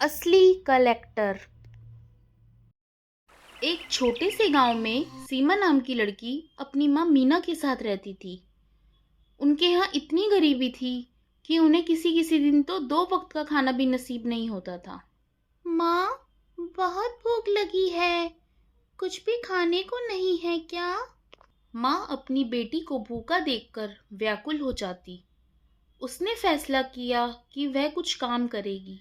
असली कलेक्टर। एक छोटे से गांव में सीमा नाम की लड़की अपनी माँ मीना के साथ रहती थी। उनके यहाँ इतनी गरीबी थी कि उन्हें किसी किसी दिन तो 2 वक्त का खाना भी नसीब नहीं होता था। माँ, बहुत भूख लगी है, कुछ भी खाने को नहीं है क्या? माँ अपनी बेटी को भूखा देखकर व्याकुल हो जाती। उसने फैसला किया कि वह कुछ काम करेगी।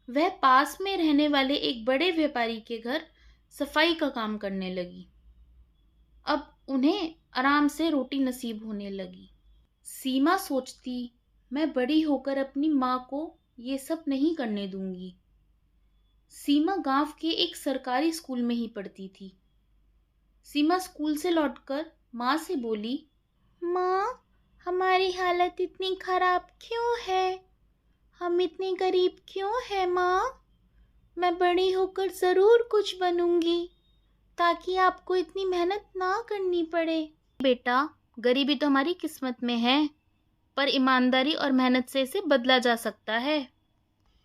वह पास में रहने वाले एक बड़े व्यापारी के घर सफाई का काम करने लगी। अब उन्हें आराम से रोटी नसीब होने लगी। सीमा सोचती, मैं बड़ी होकर अपनी माँ को ये सब नहीं करने दूंगी। सीमा गांव के एक सरकारी स्कूल में ही पढ़ती थी। सीमा स्कूल से लौटकर माँ से बोली, माँ, हमारी हालत इतनी खराब क्यों है? हम इतने गरीब क्यों हैं माँ? मैं बड़ी होकर ज़रूर कुछ बनूंगी ताकि आपको इतनी मेहनत ना करनी पड़े। बेटा, गरीबी तो हमारी किस्मत में है, पर ईमानदारी और मेहनत से इसे बदला जा सकता है।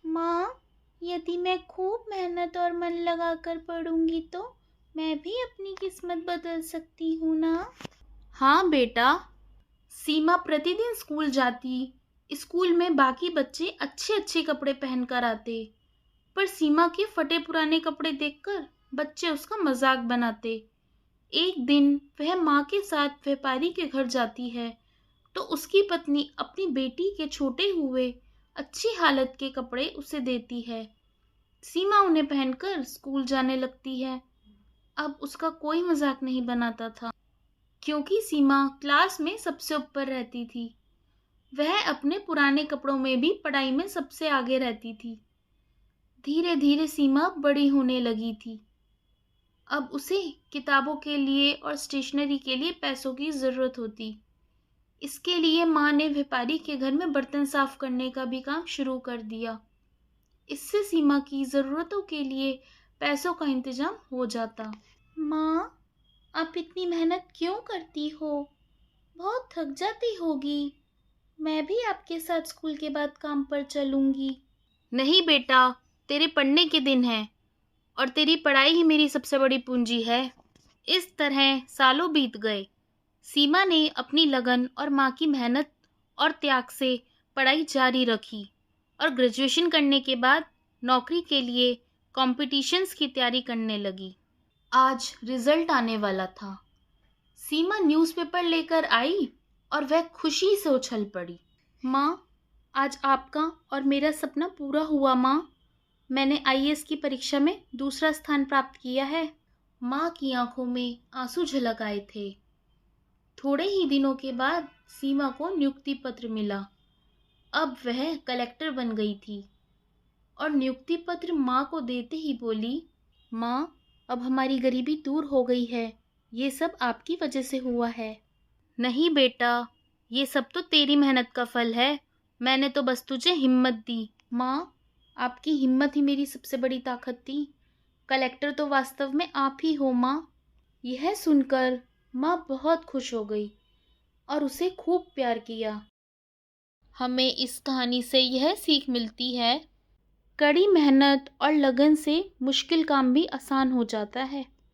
माँ, यदि मैं खूब मेहनत और मन लगाकर पढ़ूंगी तो मैं भी अपनी किस्मत बदल सकती हूँ ना? हाँ बेटा। सीमा प्रतिदिन स्कूल जाती। स्कूल में बाकी बच्चे अच्छे अच्छे कपड़े पहनकर आते, पर सीमा के फटे पुराने कपड़े देखकर बच्चे उसका मजाक बनाते। एक दिन वह माँ के साथ व्यापारी के घर जाती है तो उसकी पत्नी अपनी बेटी के छोटे हुए अच्छी हालत के कपड़े उसे देती है। सीमा उन्हें पहनकर स्कूल जाने लगती है। अब उसका कोई मजाक नहीं बनाता था, क्योंकि सीमा क्लास में सबसे ऊपर रहती थी। वह अपने पुराने कपड़ों में भी पढ़ाई में सबसे आगे रहती थी। धीरे धीरे सीमा बड़ी होने लगी थी। अब उसे किताबों के लिए और स्टेशनरी के लिए पैसों की ज़रूरत होती। इसके लिए माँ ने व्यापारी के घर में बर्तन साफ करने का भी काम शुरू कर दिया। इससे सीमा की ज़रूरतों के लिए पैसों का इंतजाम हो जाता। माँ, आप इतनी मेहनत क्यों करती हो? बहुत थक जाती होगी। मैं भी आपके साथ स्कूल के बाद काम पर चलूंगी। नहीं बेटा, तेरे पढ़ने के दिन हैं और तेरी पढ़ाई ही मेरी सबसे बड़ी पूंजी है। इस तरह सालों बीत गए। सीमा ने अपनी लगन और माँ की मेहनत और त्याग से पढ़ाई जारी रखी और ग्रेजुएशन करने के बाद नौकरी के लिए कॉम्पिटिशन्स की तैयारी करने लगी। आज रिजल्ट आने वाला था। सीमा न्यूज़पेपर लेकर आई और वह खुशी से उछल पड़ी। माँ, आज आपका और मेरा सपना पूरा हुआ माँ। मैंने आईएएस की परीक्षा में दूसरा स्थान प्राप्त किया है। माँ की आंखों में आंसू झलक आए थे। थोड़े ही दिनों के बाद सीमा को नियुक्ति पत्र मिला। अब वह कलेक्टर बन गई थी और नियुक्ति पत्र माँ को देते ही बोली, माँ, अब हमारी गरीबी दूर हो गई है। ये सब आपकी वजह से हुआ है। नहीं बेटा, ये सब तो तेरी मेहनत का फल है। मैंने तो बस तुझे हिम्मत दी। माँ, आपकी हिम्मत ही मेरी सबसे बड़ी ताकत थी। कलेक्टर तो वास्तव में आप ही हो माँ। यह सुनकर माँ बहुत खुश हो गई और उसे खूब प्यार किया। हमें इस कहानी से यह सीख मिलती है, कड़ी मेहनत और लगन से मुश्किल काम भी आसान हो जाता है।